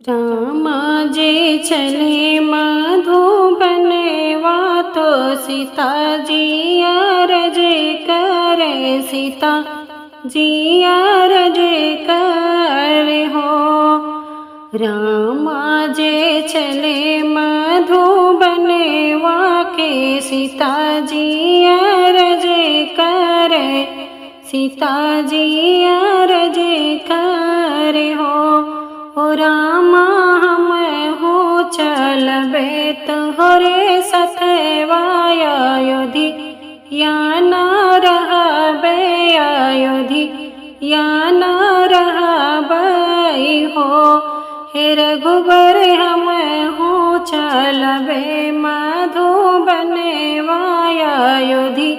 रामा जे चले मधुबनवा तो सीता जी अरजे करे, सीता जी अरजे करे हो। रामा जे चले मधुबनवा के सीता जी अरजे करे, सीता जी अरजे करे हो। ओ रामा हम हो चलबे तोहरे सथवा अयोधी, या न रहबे अयोधी, या न रहबे हो। हे रघुबर हम हो चलबे मधुबनवा अयोधी,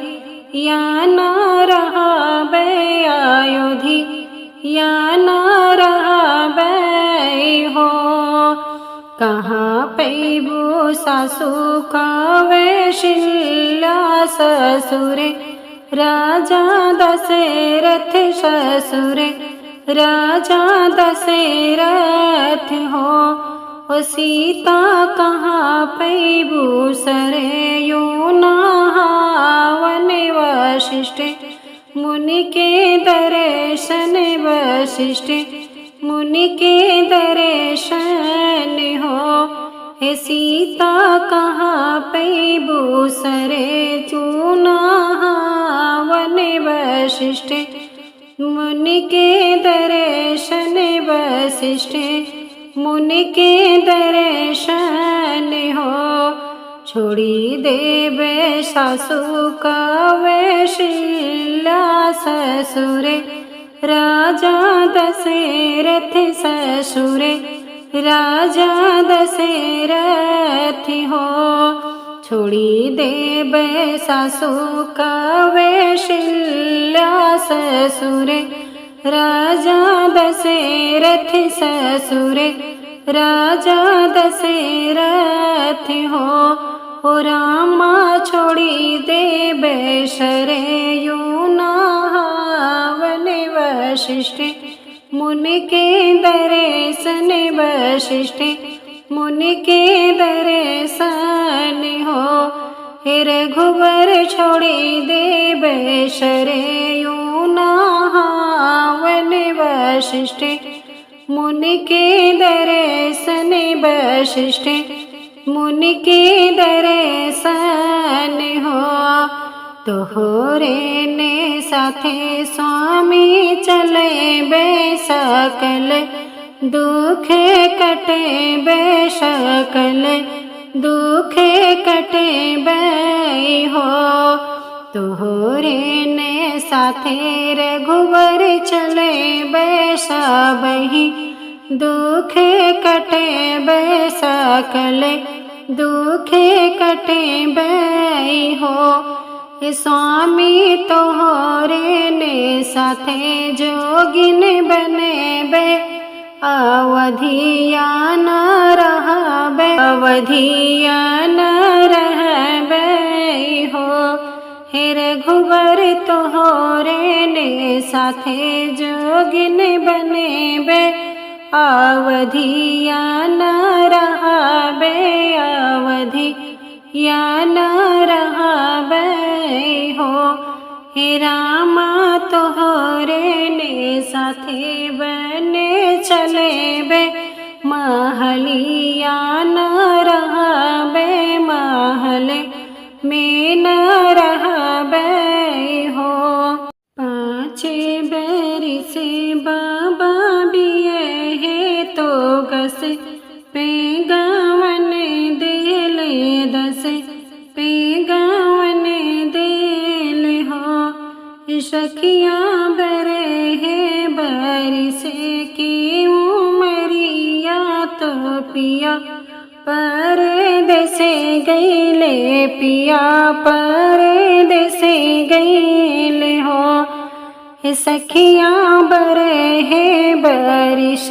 या न रहबे अयोधी, या न रहबे हो। कहाँ पैबू सासु कौशल्या ससुरे, राजा दशरथ ससुरे, राजा दशरथ हो। ओ सीता कहाँ पैबू सरयू नहावन वशिष्ठ, मुनि के दर्शन वशिष्ठ, मुनि के दर्शन हो। हे सीता कहाँ पैबू सरयू नहावन वशिष्ठ, मुनि के दर्शन वशिष्ठ, मुनि के दर्शन हो। छोड़ी देबे सासु कौशल्या ससुरे, राजा दशरथ ससुरे, राजा दशरथ हो। छोड़ी देबे सासु कौशल्या ससुरे, राजा दशरथ ससुरे, राजा दशरथ हो। ओ रामा छोड़ी देबे सरयू नहावन वशिष्ठ, मुनि के दर्शन वशिष्ठ, मुनि के दर्शन हो। हे रघुवर छोड़ी देबे सरयू नहावन वशिष्ठ, मुनि के दर्शन वशिष्ठ, मुनि के दर्शन हो। तोहरे ने साथे स्वामी चले बे सकल, दुख कटे बे सकल, दुख कटे बे हो। तोहरे ने साथे रघुवर चले बे सबही, दुख कटे बे सकल, दुख कटे बे हो। स्वामी तोहरे ने साथे जोगिन बने बे, अवधिया न रहबे, अवधिया न रहबे हो। हे रघुवर तोहरे ने साथे जोगिन बने बे, अवधिया न रहबे, अवधि या न रहबे हो। हे रामा तोहरे ने साथे बने चले बे, महलिया न रहबे, महल में न रहबे हो। पाँचे बरिस बाबा बिये तो गस पे गावन देले, दस पे गावन देल हो। सखिया बरे है बरिस की उमरिया, तो पिया परदेस गईले, पिया परदेस गईले हो। सखिया बरे है बरिस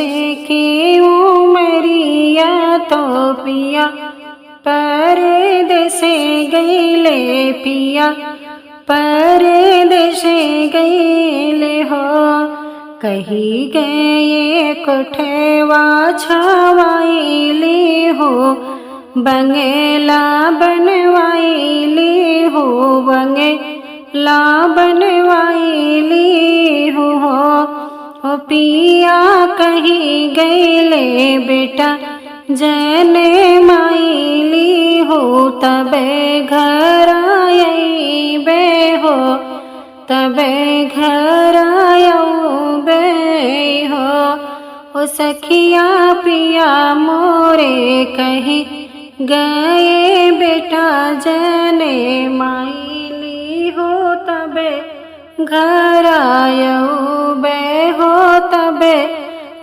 की उमरिया, तो पिया परदेस गईले, पिया परदेस गईले हो। कही गए कोठवा छवाईली हो, बंगला बनवाईली हो, बंगला बनवाईली हो। ओ पिया कही गईले बेटा जने माईली हो, तबे घर आईबे हो, तबे घर आऊबे हो। ओ सखिया पिया मोरे कही गए बेटा जने माईली हो, तबे घर आऊबे हो, तबे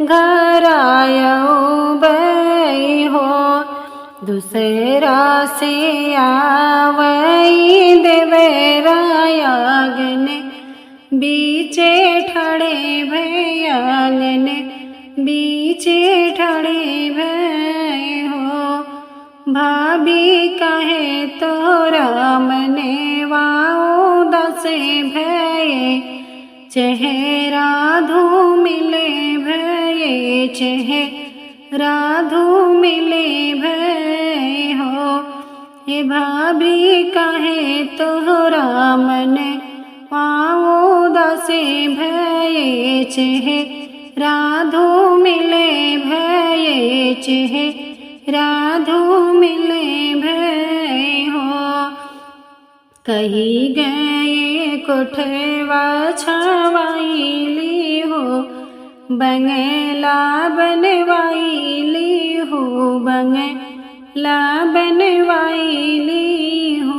घर आऊबे हो। दूसरा से आवई देवे रायागने, बीचे ठड़े भयागने, बीचे ठड़े भय हो। भाभी कहे तोरा मने वाओ दसे भये, चेहरा धूमिले भये, चेहरा धूमिले भय हो। हे भाभी कहे तोरा मने वाओ दसे भये, चेहरा धूमिले भये, चेहरा धूमिले भय हो। कही गए कोठवा छवाईली हो, बंगला बनवाईली हो, बंगला बनवाईली हो।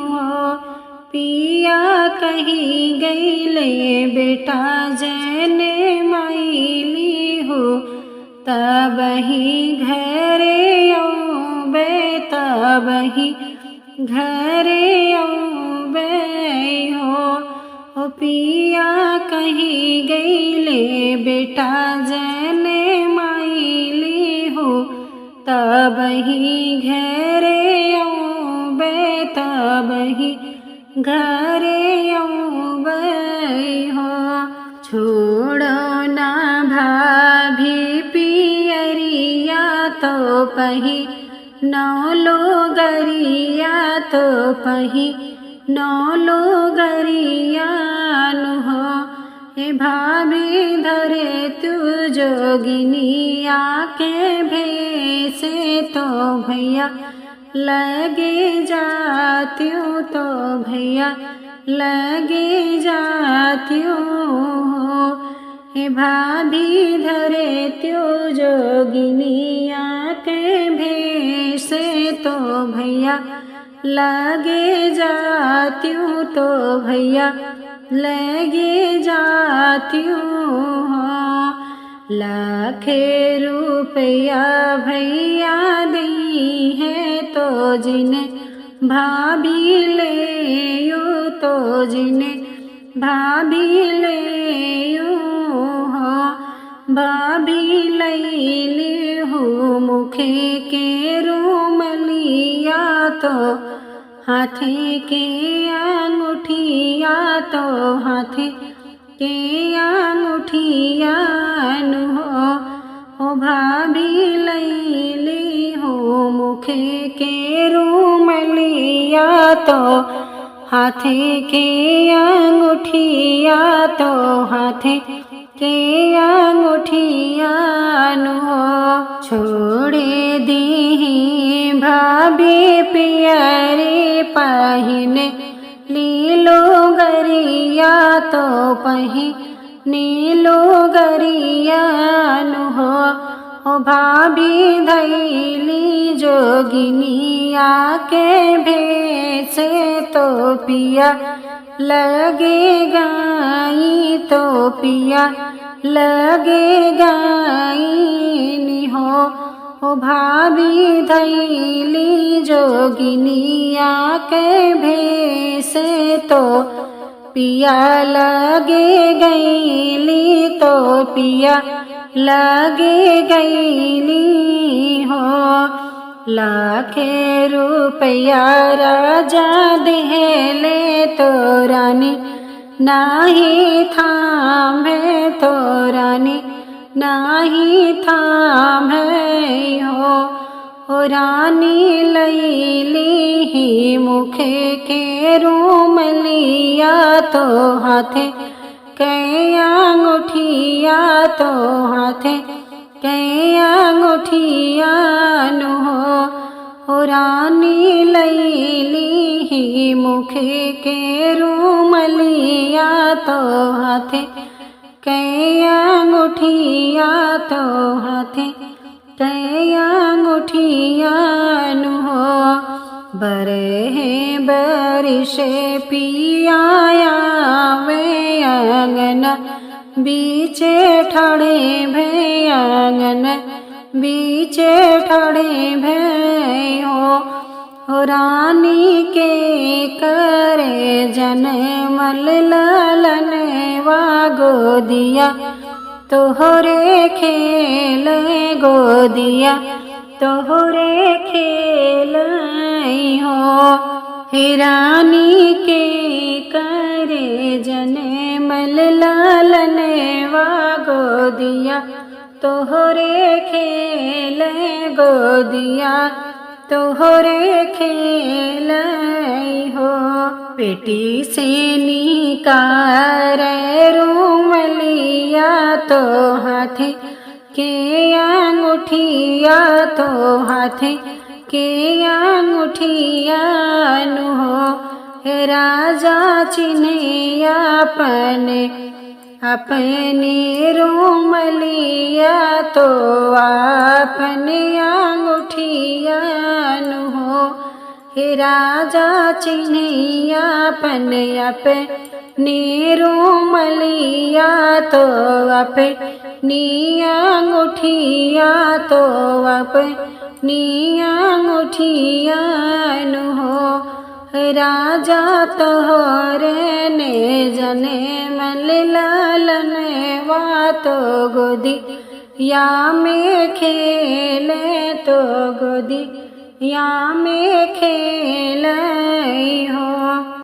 पिया कही गईले बेटा जने माईली हो, तबही घरे आऊबे, तबही घरे आऊबे हो। ओ पिया कही गईले बेटा जने माईली हो, तबही घरे आऊबे, तबही घरे आऊबे हो। छोड़ो ना भाभी पियरिया तो पही नौलो गरिया, तो पही नौलो गरिया हो। हे भाभी धरे तू जोगिनिया के भेसे, तो भैया लगे जात्यूं, तो भैया लगे जात्यूं हो। हे भाभी धरे त्यो जोगिनिया के भेसे, तो भैया लगे जात्यूं, तो भैया लगे जात्यूं हो। लाखे रुपया भैया दी है, तो जिन्हें भाभी ले यू, तो जिन्हें भाभी ले यू हो। भाभी लैली हूँ मुखे के रूमलिया, तो हाथे के अंगूठिया, तो हाथे के अंगूठिया हो। ओ भाभी लैली हूँ मुखे के रूमलिया, तो हाथे के अंगूठिया, तो हाथे के अंगूठिया हो। छोड़े दी भाभी पियरे पहिने नीलो गरिया, तो पही नीलो गरिया हो। ओ भाभी धैली जोगिनिया के भेसे, तो पिया लगे गाई, तो पिया लगे गाई हो। ओ भाभी धैली जोगिनिया के भेसे, तो पिया लगे गईली, तो पिया लगे गईली हो। लाखे रुपया राजा देले, तो रानी नाही थामे तो रानी नाही थामे हो रानी लैली ही मुखे के रूम लिया तो हाथे कै अंगूठिया तो हाथे कै अंगूठिया नु हो रानी लैली ही मुखे के रूम लिया तो हाथे कै अंगूठिया तो हाथे कै अंगूठिया नु बरे बरिशे पियाया वे अंगना बीचे ठाड़े भे आंगन बीचे ठाड़े भे हो रानी के करे जनमल ललन वा गोदिया तोहरे खेल गोदिया तोहरे खेल हे रानी के करे जनमल लालन वा गोदिया तोहरे खेल गोदिया तोहरे खेल बेटी से निकार रूम लिया तो हाथे के अंगूठिया तो हाथे के अंगूठिया नु राजा चिन्हे अपने रूम लिया तो अपने अंगूठिया नु राजा चिन्हे अपने रूम लिया तो अपनी अंगूठिया तो अपनी अंगूठिया नु राजा तोहरे ने जने मन लालन वा तो गोदी या में खेले तो गोदी या में खेल हो।